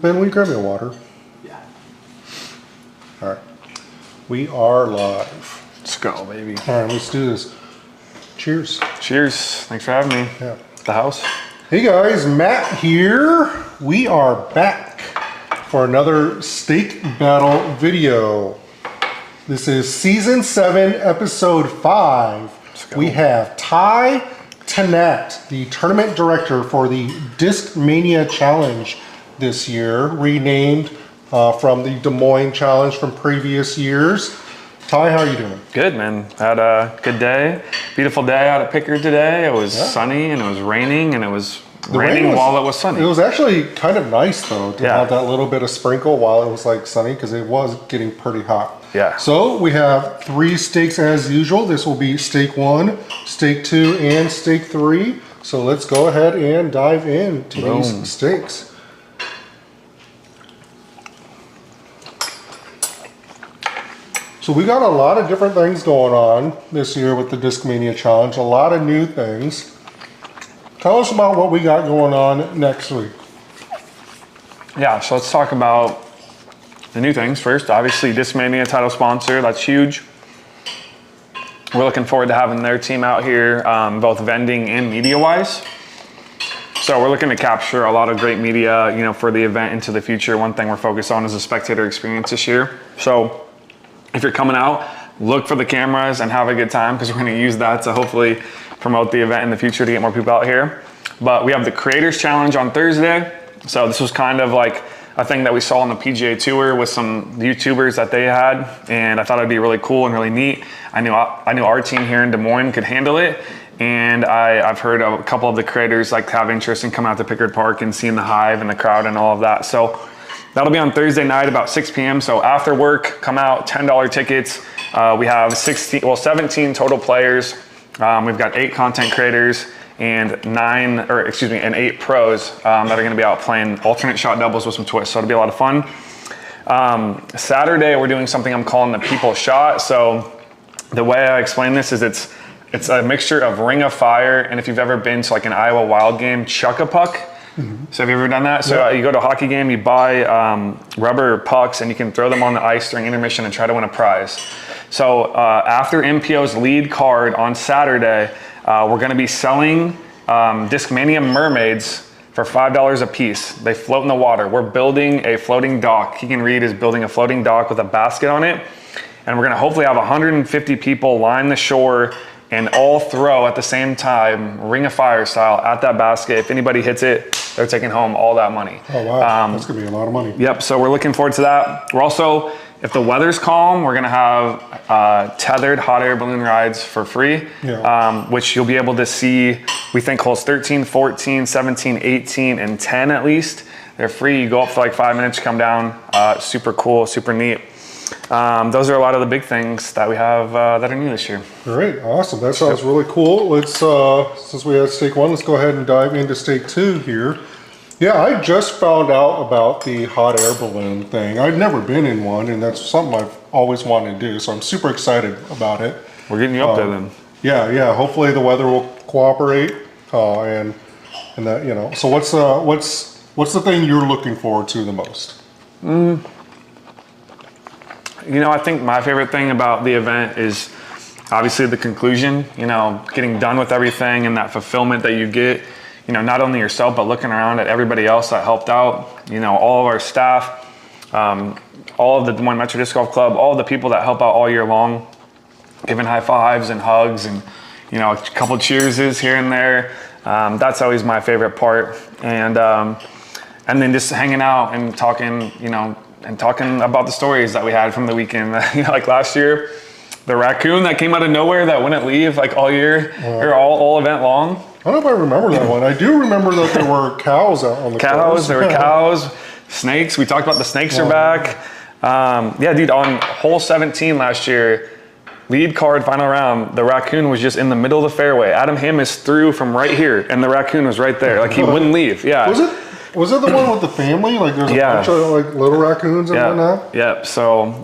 Ben, will you grab me a water? Yeah. All right. We are live. Let's go, baby. All right, let's do this. Cheers. Cheers. Thanks for having me. Yeah. The house. Hey guys, Matt here. We are back for another steak battle video. This is season 7, episode 5. We have Ty Tannatt, the tournament director for the Disc Mania Challenge this year, renamed from the Des Moines Challenge from previous years. Ty, how are you doing? Good, man. Had a good day. Beautiful day out at Pickard today. It was sunny and it was raining and it was raining while it was sunny. It was actually kind of nice though to have that little bit of sprinkle while it was like sunny because it was getting pretty hot. Yeah. So we have 3 steaks as usual. This will be steak 1, steak 2, and steak 3. So let's go ahead and dive into these steaks. So we got a lot of different things going on this year with the Disc Mania Challenge, a lot of new things. Tell us about what we got going on next week. Yeah, so let's talk about the new things first. Obviously, Disc Mania title sponsor, that's huge. We're looking forward to having their team out here, both vending and media-wise. So we're looking to capture a lot of great media, you know, for the event into the future. One thing we're focused on is the spectator experience this year. So if you're coming out, look for the cameras and have a good time because we're going to use that to hopefully promote the event in the future to get more people out here. But we have the Creators Challenge on Thursday. So this was kind of like a thing that we saw on the PGA Tour with some YouTubers that they had, and I thought it'd be really cool and really neat. I knew our team here in Des Moines could handle it, and I've heard a couple of the creators like have interest in coming out to Pickard Park and seeing the hive and the crowd and all of that. So that'll be on Thursday night about 6 p.m. So after work, come out, $10 tickets. We have 17 total players. We've got 8 content creators and 8 pros that are going to be out playing alternate shot doubles with some twists. So it'll be a lot of fun. Saturday, we're doing something I'm calling the people shot. So the way I explain this is it's a mixture of Ring of Fire, and if you've ever been to like an Iowa Wild game, Chuck a Puck. So have you ever done that? So you go to a hockey game, you buy rubber pucks, and you can throw them on the ice during intermission and try to win a prize. So after MPO's lead card on Saturday, we're going to be selling Discmania mermaids for $5 a piece. They float in the water. We're building a floating dock. Keegan Reed is building a floating dock with a basket on it. And we're going to hopefully have 150 people line the shore and all throw at the same time, Ring of Fire style, at that basket. If anybody hits it, they're taking home all that money. Oh, wow. That's going to be a lot of money. Yep. So we're looking forward to that. We're also, if the weather's calm, we're going to have tethered hot air balloon rides for free, which you'll be able to see, we think, holes 13, 14, 17, 18, and 10 at least. They're free. You go up for like 5 minutes, come down. Super cool, super neat. Those are a lot of the big things that we have that are new this year. Great, awesome. That sounds really cool. Let's, since we had steak 1, let's go ahead and dive into steak 2 here. Yeah, I just found out about the hot air balloon thing. I'd never been in one, and that's something I've always wanted to do, so I'm super excited about it. We're getting you up there then. Yeah. Hopefully the weather will cooperate, and that, you know. So what's the thing you're looking forward to the most? You know, I think my favorite thing about the event is obviously the conclusion, you know, getting done with everything and that fulfillment that you get, you know, not only yourself, but looking around at everybody else that helped out, you know, all of our staff, all of the Des Moines Metro Disc Golf Club, all of the people that help out all year long, giving high fives and hugs and, you know, a couple cheerses here and there. That's always my favorite part. And then just hanging out and talking, you know, and talking about the stories that we had from the weekend. You know, like last year, the raccoon that came out of nowhere that wouldn't leave like all year or all event long. I don't know if I remember that one. I do remember that there were cows out on the course. There were cows, snakes. We talked about the snakes are back. Yeah, dude, on hole 17 last year, lead card, final round, the raccoon was just in the middle of the fairway. Adam Hammis threw from right here, and the raccoon was right there. Like, he wouldn't leave. Yeah. Was it the one with the family? Like there's a bunch of like little raccoons and whatnot? Yeah. So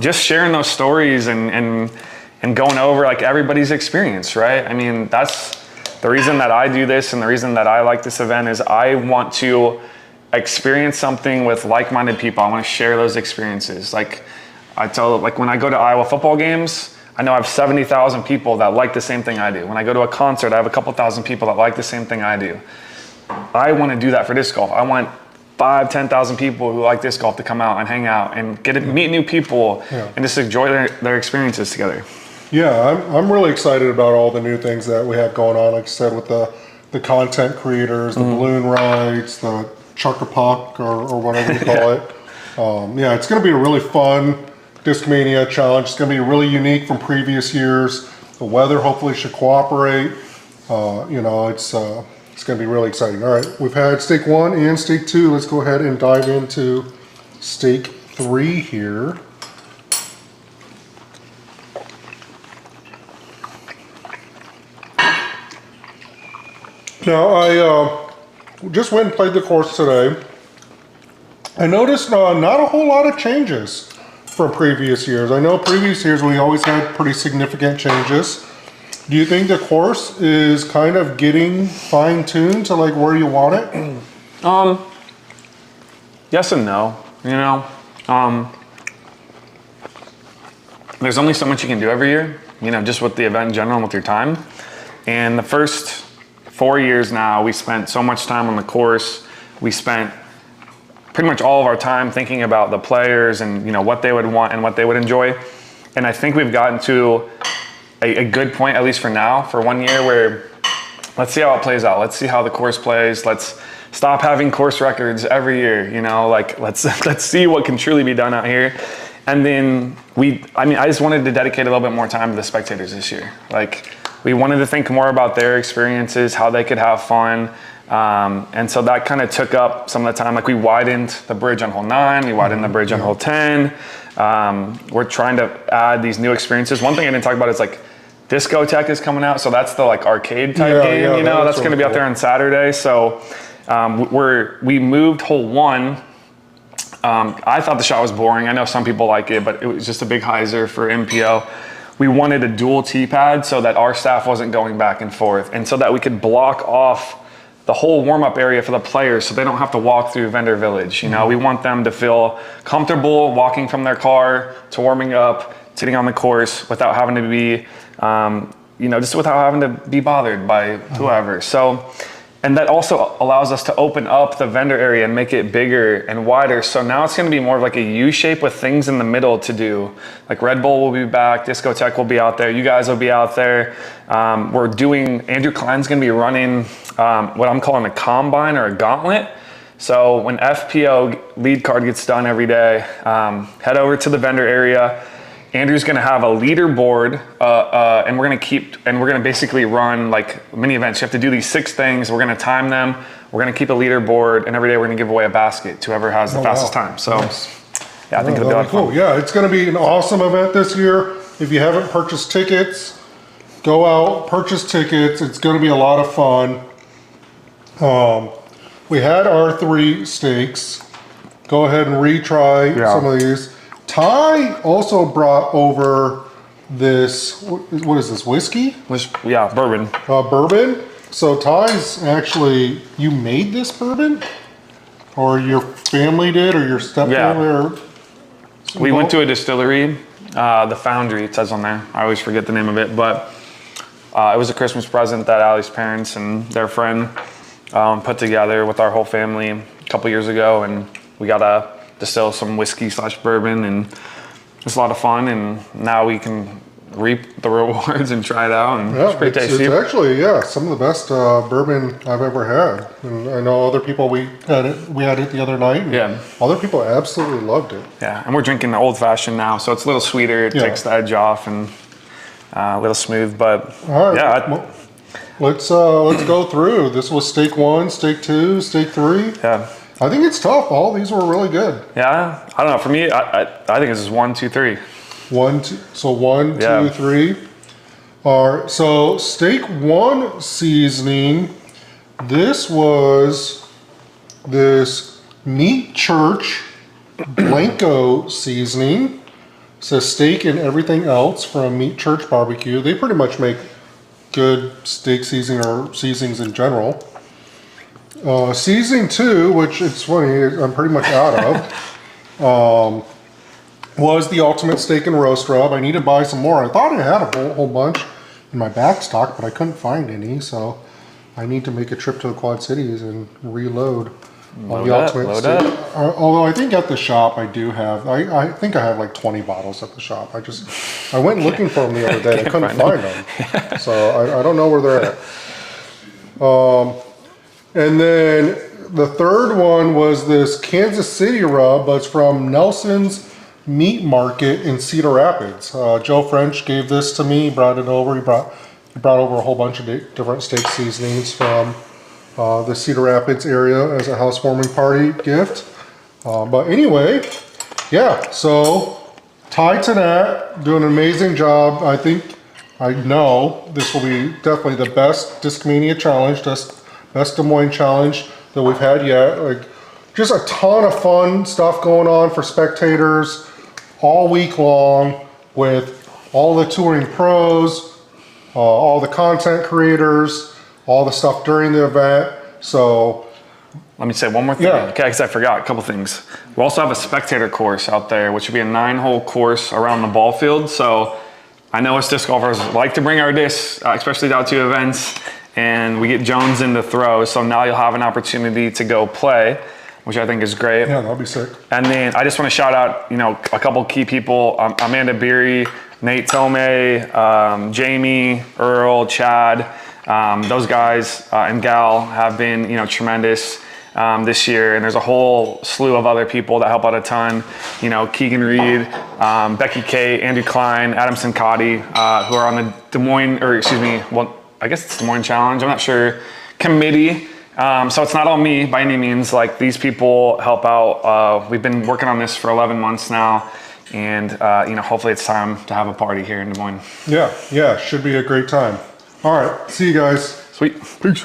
just sharing those stories and going over like everybody's experience, right? I mean, that's the reason that I do this and the reason that I like this event is I want to experience something with like-minded people. I want to share those experiences. Like when I go to Iowa football games, I know I have 70,000 people that like the same thing I do. When I go to a concert, I have a couple thousand people that like the same thing I do. I want to do that for disc golf. I want 5,000-10,000 people who like disc golf to come out and hang out and get to meet new people and just enjoy their experiences together. Yeah, I'm really excited about all the new things that we have going on. Like I said, with the content creators, the balloon rides, the Chuck-a-Puck or whatever you call it. Yeah, it's going to be a really fun Discmania challenge. It's going to be really unique from previous years. The weather hopefully should cooperate. You know, it's going to be really exciting. All right, we've had stake 1 and stake 2. Let's go ahead and dive into stake 3 here. Now, I just went and played the course today. I noticed not a whole lot of changes from previous years. I know previous years we always had pretty significant changes. Do you think the course is kind of getting fine-tuned to like where you want it? Yes and no. You know, there's only so much you can do every year, you know, just with the event in general and with your time. And the first 4 years now, we spent so much time on the course. We spent pretty much all of our time thinking about the players and, you know, what they would want and what they would enjoy. And I think we've gotten to a good point, at least for now, for 1 year, where let's see how it plays out. Let's see how the course plays. Let's stop having course records every year, you know, like let's see what can truly be done out here. And then I just wanted to dedicate a little bit more time to the spectators this year. Like, we wanted to think more about their experiences, how they could have fun. And so that kind of took up some of the time. Like, we widened the bridge on hole 9, we widened the bridge on hole 10. We're trying to add these new experiences. One thing I didn't talk about is like Discotech is coming out. So that's the like arcade type game, you know, that's going to be out there on Saturday. So we moved hole 1. I thought the shot was boring. I know some people like it, but it was just a big hyzer for MPO. We wanted a dual tee pad so that our staff wasn't going back and forth, and so that we could block off the whole warm-up area for the players so they don't have to walk through vendor village. You know, we want them to feel comfortable walking from their car to warming up, sitting on the course without having to be, you know, just without having to be bothered by whoever. So, and that also allows us to open up the vendor area and make it bigger and wider. So now it's going to be more of like a U shape with things in the middle to do. Like Red Bull will be back, Discotech will be out there, you guys will be out there. Andrew Klein's going to be running what I'm calling a combine or a gauntlet. So when FPO lead card gets done every day, head over to the vendor area. Andrew's going to have a leaderboard, and we're going to basically run like mini events. You have to do these 6 things. We're going to time them. We're going to keep a leaderboard, and every day we're going to give away a basket to whoever has the fastest time. So, nice. Yeah, I think it'll be a lot of fun. Yeah, it's going to be an awesome event this year. If you haven't purchased tickets, go out, purchase tickets. It's going to be a lot of fun. We had our 3 stakes. Go ahead and retry some of these. Ty also brought over this, what is this, whiskey? Yeah, bourbon. Bourbon. So Ty's actually, you made this bourbon? Or your family did, or your stepfamily? Yeah. We went to a distillery, the Foundry, it says on there. I always forget the name of it, but it was a Christmas present that Allie's parents and their friend put together with our whole family a couple years ago, and we got to distill some whiskey / bourbon, and it's a lot of fun, and now we can reap the rewards and try it out, and it's pretty tasty. It's actually, some of the best bourbon I've ever had. And I know other people, we had it the other night, and other people absolutely loved it. Yeah, and we're drinking the old fashioned now, so it's a little sweeter, it takes the edge off, and a little smooth, but all right, let's go through. This was stake 1, stake 2, stake 3. Yeah. I think it's tough. All these were really good. Yeah, I don't know. For me, I think this is 1, 2, 3. 1, 2. So 1, 2, 3. All right. So stake 1 seasoning. This was this Meat Church Blanco seasoning. It says steak and everything else from Meat Church Barbecue. They pretty much make good steak seasoning or seasonings in general. Season 2, which it's funny, I'm pretty much out of, was the ultimate steak and roast rub. I need to buy some more. I thought I had a whole bunch in my back stock, but I couldn't find any, so I need to make a trip to the Quad Cities and reload on the ultimate steak. Although I think at the shop I do have, I think I have like 20 bottles at the shop. I went looking for them the other day and I couldn't find them. So I don't know where they're at. And then the third one was this Kansas City rub, but it's from Nelson's Meat Market in Cedar Rapids. Joe French gave this to me, brought it over. He brought over a whole bunch of different steak seasonings from the Cedar Rapids area as a housewarming party gift. But anyway, yeah, so Ty Tannatt doing an amazing job. I know this will be definitely the best Discmania challenge, best Des Moines challenge that we've had yet. Like, just a ton of fun stuff going on for spectators all week long with all the touring pros, all the content creators, all the stuff during the event. So let me say one more thing, okay, because I forgot a couple things. We also have a spectator course out there, which would be a 9-hole course around the ball field. So I know us disc golfers like to bring our discs, especially out to events, and we get Jones into throws. So now you'll have an opportunity to go play, which I think is great. Yeah, that'll be sick. And then I just want to shout out, a couple key people: Amanda Beery, Nate Tomei, Jamie, Earl, Chad. Those guys and gal have been, tremendous this year. And there's a whole slew of other people that help out a ton. Keegan Reed, Becky Kay, Andrew Klein, Adam Sincotti, who are on the Des Moines, I guess it's Des Moines Challenge. I'm not sure. Committee. So it's not all me by any means. Like, these people help out. We've been working on this for 11 months now. And, hopefully it's time to have a party here in Des Moines. Yeah, should be a great time. All right, see you guys. Sweet. Peace.